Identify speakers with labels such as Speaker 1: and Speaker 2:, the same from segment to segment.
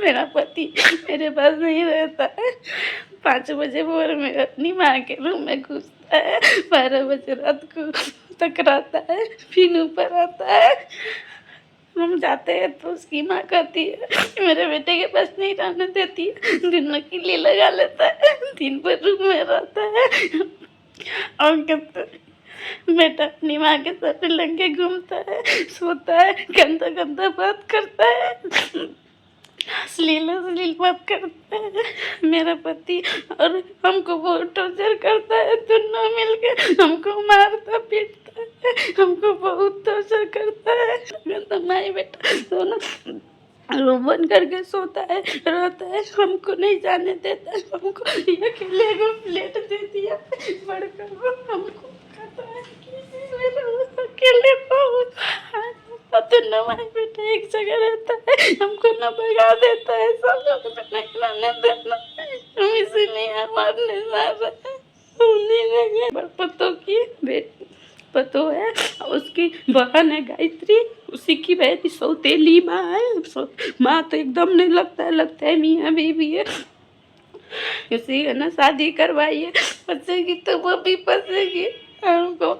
Speaker 1: मेरा पति मेरे पास नहीं रहता है। 5 बजे भोर में अपनी माँ के रूम में घुसता है, 12 बजे रात को तक रहता है, फिर ऊपर आता है। हम जाते हैं तो उसकी माँ कहती है मेरे बेटे के पास नहीं रहने देती है, दिन में किल्ली लगा लेता है, दिन भर रूम में रहता है और कहता है बेटा अपनी माँ के साथ लंगे घूमता है, सोता है, गंदा गंदा बात करता है, अश्लील बात करता है मेरा पति। और हमको बहुत टॉर्चर करता है, दोनों मिलकर हमको मारता पीटता है, हमको बहुत टॉर्चर करता है। तो माई बेटा दोनों रूम बंद करके सोता है, रोता है, हमको नहीं जाने देता है। हमको अकेले को प्लेट दे दिया बड़का को, हमको कहता है कि अकेले दोनों माई बेटा एक जगह रहता है, हमको न भगा देता है, सब लोग नहीं रहने देता है, हम इसीलिए मारने जा रहे हैं। पतो की बेटी पतो है, उसकी बहन है गायत्री, उसी की बेटी सौतेली माँ है। माँ तो एकदम नहीं लगता है मियाँ बीवी है। उसी है ना शादी करवाइए, फंसेगी तो वो भी फंसेगी, हमको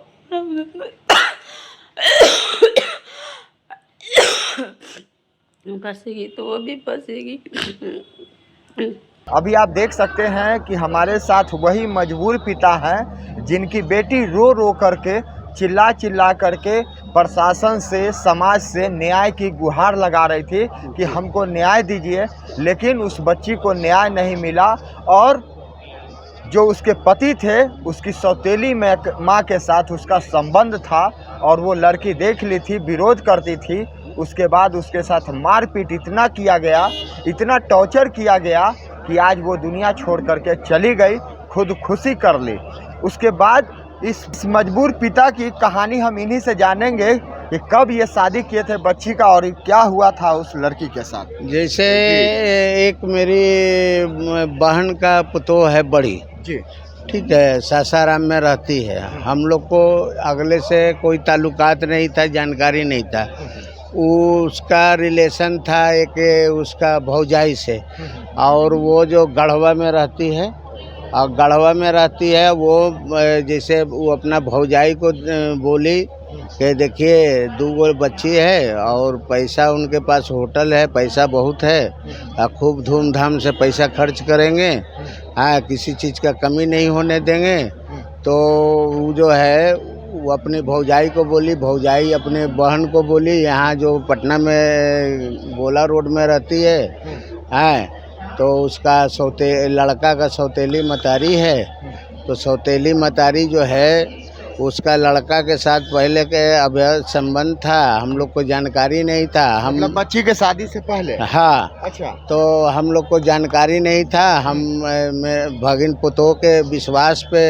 Speaker 1: फंसेगी तो वो भी फंसेगी।
Speaker 2: अभी आप देख सकते हैं कि हमारे साथ वही मजबूर पिता हैं जिनकी बेटी रो रो करके चिल्ला चिल्ला करके प्रशासन से, समाज से न्याय की गुहार लगा रही थी कि हमको न्याय दीजिए, लेकिन उस बच्ची को न्याय नहीं मिला। और जो उसके पति थे, उसकी सौतेली माँ के साथ उसका संबंध था और वो लड़की देख ली थी, विरोध करती थी। उसके बाद उसके साथ मारपीट इतना किया गया, इतना टॉर्चर किया गया कि आज वो दुनिया छोड़ करके चली गई, खुदकुशी कर ली। उसके बाद इस मजबूर पिता की कहानी हम इन्हीं से जानेंगे कि कब ये शादी किए थे बच्ची का और क्या हुआ था उस लड़की के साथ।
Speaker 3: जैसे एक मेरी बहन का पुतोह है बड़ी
Speaker 2: जी,
Speaker 3: ठीक है, सासाराम में रहती है। हम लोग को अगले से कोई ताल्लुकात नहीं था, जानकारी नहीं था। उसका रिलेशन था एक उसका भौजाई से, और वो जो गढ़वा में रहती है, और गढ़वा में रहती है वो, जैसे वो अपना भौजाई को बोली कि देखिए 2 बच्ची है और पैसा उनके पास होटल है, पैसा बहुत है, खूब धूमधाम से पैसा खर्च करेंगे, हाँ किसी चीज़ का कमी नहीं होने देंगे। तो वो जो है वो अपनी भौजाई को बोली, भौजाई अपने बहन को बोली, यहाँ जो पटना में गोला रोड में रहती है, तो उसका लड़का का सौतेली मतारी है। तो सौतेली मतारी जो है उसका लड़का के साथ पहले के अवैध संबंध था, हम लोग को जानकारी नहीं था। हम
Speaker 2: मतलब बच्ची के शादी से पहले?
Speaker 3: हाँ।
Speaker 2: अच्छा। तो
Speaker 3: हम लोग को जानकारी नहीं था। हम भगिन पुतोह के विश्वास पे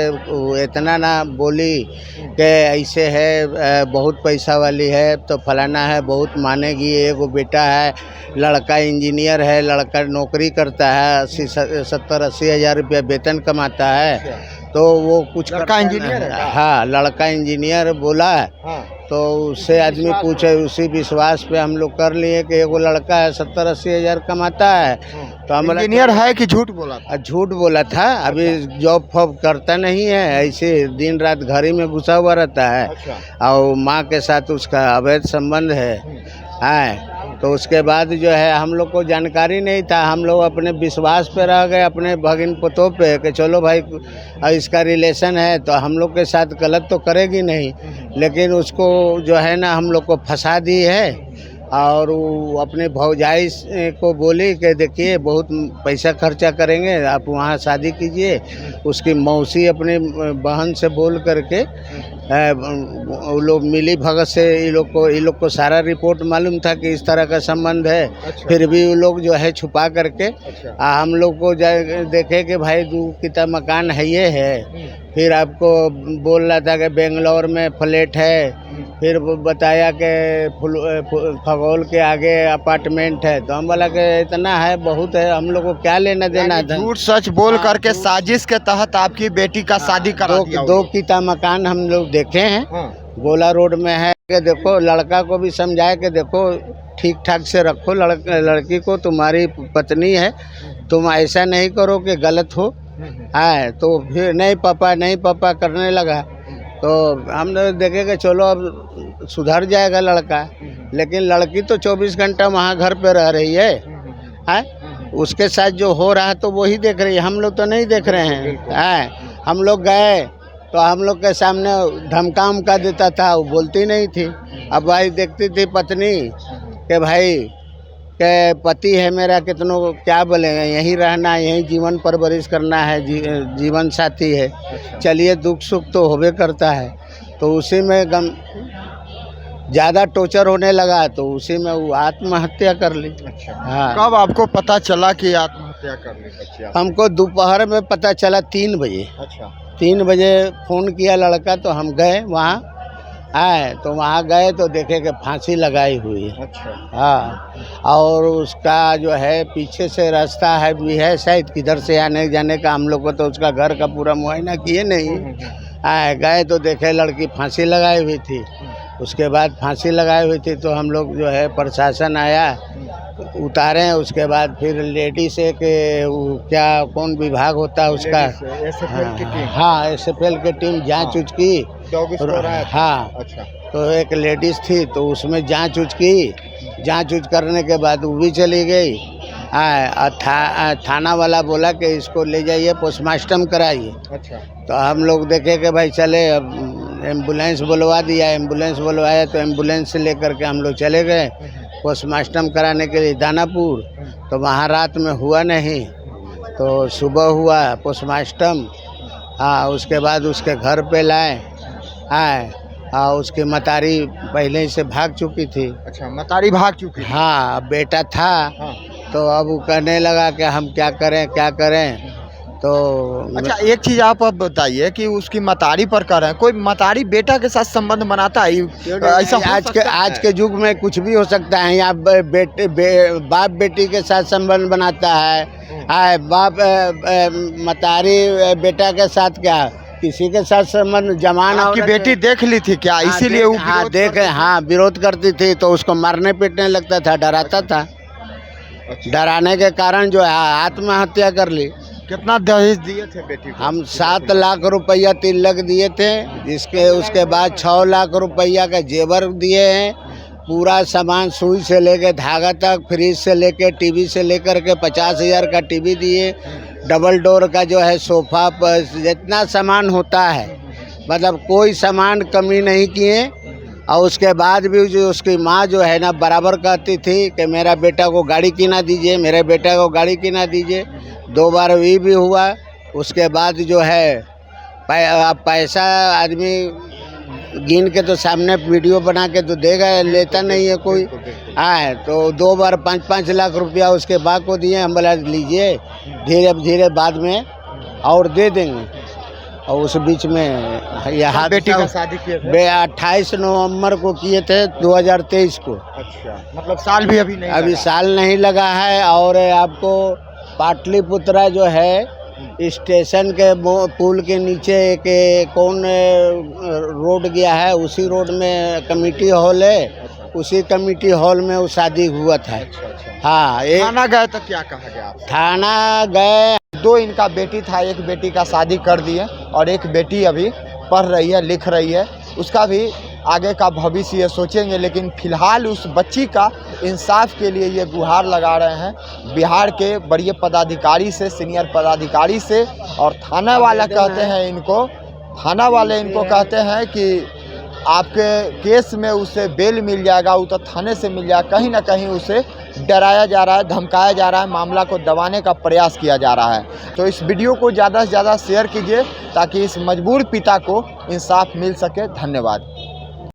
Speaker 3: इतना ना बोली कि ऐसे है, बहुत पैसा वाली है, तो फलाना है, बहुत मानेगी, एगो बेटा है, लड़का इंजीनियर है, लड़का नौकरी करता है, 70-80 हज़ार रुपया वेतन कमाता है। तो वो कुछ
Speaker 2: लड़का इंजीनियर है?
Speaker 3: हाँ, लड़का इंजीनियर बोला है। हाँ। तो उससे आदमी पूछे, उसी विश्वास पे हम लोग कर लिए कि एगो लड़का है 70-80 हज़ार कमाता है। तो हम
Speaker 2: इंजीनियर है कि झूठ बोला था?
Speaker 3: झूठ बोला था। अभी जॉब फॉब करता नहीं है, ऐसे दिन रात घर ही में घुसा हुआ रहता है। अच्छा। और माँ के साथ उसका अवैध संबंध है। तो उसके बाद जो है हम लोग को जानकारी नहीं था, हम लोग अपने विश्वास पे रह गए, अपने भगिन पुतोह पे कि चलो भाई इसका रिलेशन है तो हम लोग के साथ गलत तो करेगी नहीं, लेकिन उसको जो है ना हम लोग को फंसा दी है। और वो अपने भौजाई को बोली कि देखिए बहुत पैसा खर्चा करेंगे, आप वहाँ शादी कीजिए। उसकी मौसी अपनी बहन से बोल करके वो लोग मिली भगत से ये लोग को सारा रिपोर्ट मालूम था कि इस तरह का संबंध है। अच्छा। फिर भी वो लोग जो है छुपा करके हम लोग को देखे कि भाई 2 किता मकान है ये है। फिर आपको बोल रहा था कि बेंगलोर में फ्लैट है, फिर बताया कि खगोल के आगे अपार्टमेंट है। तो हम बोला कि इतना है, बहुत है, हम लोग को क्या लेना देना था।
Speaker 2: झूठ सच बोल करके साजिश के तहत आपकी बेटी का शादी करा दिया।
Speaker 3: 2 किता मकान हम लोग देखे हैं। हाँ। गोला रोड में है कि देखो, लड़का को भी समझाए कि देखो ठीक ठाक से रखो, लड़की को तुम्हारी पत्नी है, तुम ऐसा नहीं करो कि गलत हो। है तो फिर नहीं पापा करने लगा। तो हमने देखे कि चलो अब सुधर जाएगा लड़का, लेकिन लड़की तो 24 घंटा वहाँ घर पे रह रही है। उसके साथ जो हो रहा है तो वही देख रही है, हम लोग तो नहीं देख रहे हैं। हम लोग गए तो हम लोग के सामने धमका उमका देता था, वो बोलती नहीं थी। अब भाई देखती थी पत्नी कि भाई के पति है मेरा, कितनों क्या बोलेंगे, यहीं रहना, यहीं जीवन परवरिश करना है, जीवन साथी है। चलिए दुख सुख तो होबे करता है। तो उसी में गम ज़्यादा टॉर्चर होने लगा तो उसी में वो आत्महत्या कर ली।
Speaker 2: अच्छा।
Speaker 3: हाँ।
Speaker 2: कब आपको पता चला कि आत्महत्या कर ली बच्ची?
Speaker 3: हमको दोपहर में पता चला 3 बजे।
Speaker 2: अच्छा।
Speaker 3: 3 बजे फ़ोन किया लड़का, तो हम गए वहाँ। आए तो वहाँ गए तो देखे कि फांसी लगाई हुई है।
Speaker 2: अच्छा।
Speaker 3: हाँ, और उसका जो है पीछे से रास्ता है भी है शायद, किधर से आने जाने का हम लोग को तो उसका घर का पूरा मुआयना किए नहीं। आए गए तो देखे लड़की फांसी लगाई हुई थी। उसके बाद फांसी लगाई हुई थी तो हम लोग जो है प्रशासन आया, उतारे। उसके बाद फिर लेडीज एक क्या कौन विभाग होता है उसका,
Speaker 2: SFL की टीम।
Speaker 3: हाँ SFL की टीम जाँच उच की। हाँ,
Speaker 2: अच्छा।
Speaker 3: तो एक लेडीज़ थी तो उसमें जांच उच की। जांच उच करने के बाद वो भी चली गई। थाना वाला बोला कि इसको ले जाइए पोस्टमार्टम कराइए।
Speaker 2: अच्छा।
Speaker 3: तो हम लोग देखे कि भाई चले, अब एम्बुलेंस बुलवा दिया। एम्बुलेंस बुलवाया तो एम्बुलेंस से लेकर के हम लोग चले गए पोस्टमार्टम कराने के लिए दानापुर। तो वहाँ रात में हुआ नहीं, तो सुबह हुआ पोस्टमार्टम। हाँ, उसके बाद उसके घर पे लाए। हाँ, उसकी मतारी पहले ही से भाग चुकी थी।
Speaker 2: अच्छा, मतारी भाग चुकी?
Speaker 3: हाँ, बेटा था।
Speaker 2: हाँ।
Speaker 3: तो अब वो कहने लगा कि हम क्या करें। तो
Speaker 2: अच्छा, एक चीज़ आप अब बताइए कि उसकी मतारी पर कर रहे हैं, कोई मतारी बेटा के साथ संबंध बनाता है? ऐसा
Speaker 3: आज के युग में कुछ भी हो सकता है। यहाँ बाप बेटी के साथ संबंध बनाता है। बाप मतारी बेटा के साथ क्या, किसी के साथ संबंध जमाना।
Speaker 2: आपकी बेटी देख ली थी क्या, इसीलिए वो
Speaker 3: विरोध करती थी तो उसको मारने पीटने लगता था, डराता था। डराने के कारण जो है आत्महत्या कर ली।
Speaker 2: कितना दहेज दिए थे बेटी को?
Speaker 3: हम 7 लाख रुपया तिलक दिए थे, जिसके उसके बाद 6 लाख रुपया का जेवर दिए हैं। पूरा सामान सुई से लेके धागा तक, फ्रिज से लेके टीवी से लेकर के 50,000 का टीवी दिए। डबल डोर का जो है सोफ़ा पर जितना सामान होता है, मतलब कोई सामान कमी नहीं किए। और उसके बाद भी जो उसकी माँ जो है ना बराबर कहती थी कि मेरा बेटा को गाड़ी किना दीजिए, मेरे बेटा को गाड़ी किना दीजिए। 2 बार ये भी हुआ। उसके बाद जो है पैसा आदमी गिन के तो सामने वीडियो बना के तो देगा, लेता नहीं है कोई। तो 2 बार 5-5 लाख रुपया उसके बाप को दिए। हम बोला लीजिए, धीरे धीरे बाद में और दे देंगे। और उस बीच में यहाँ
Speaker 2: बेटी का शादी किए थे?
Speaker 3: 28 नवंबर को किए थे 2023 को।
Speaker 2: अच्छा, मतलब साल भी अभी नहीं
Speaker 3: अभी
Speaker 2: लगा।
Speaker 3: साल नहीं लगा है। और आपको पाटलिपुत्रा जो है स्टेशन के पुल के नीचे एक कौन रोड गया है, उसी रोड में कमेटी हॉल है। उसी कमेटी हॉल में वो शादी हुआ था। हाँ,
Speaker 2: थाना गए तो क्या कहा गया आपसे?
Speaker 3: थाना गए।
Speaker 2: 2 इनका बेटी था, एक बेटी का शादी कर दिए और एक बेटी अभी पढ़ रही है, लिख रही है। उसका भी आगे का भविष्य ये सोचेंगे, लेकिन फ़िलहाल उस बच्ची का इंसाफ के लिए ये गुहार लगा रहे हैं बिहार के बड़े पदाधिकारी से, सीनियर पदाधिकारी से। और थाना वाला कहते हैं इनको, थाना वाले इनको कहते हैं कि आपके केस में उसे बेल मिल जाएगा, वो तो थाने से मिल जाएगा। कहीं ना कहीं उसे डराया जा रहा है, धमकाया जा रहा है, मामला को दबाने का प्रयास किया जा रहा है। तो इस वीडियो को ज़्यादा से ज़्यादा शेयर कीजिए ताकि इस मजबूर पिता को इंसाफ मिल सके। धन्यवाद।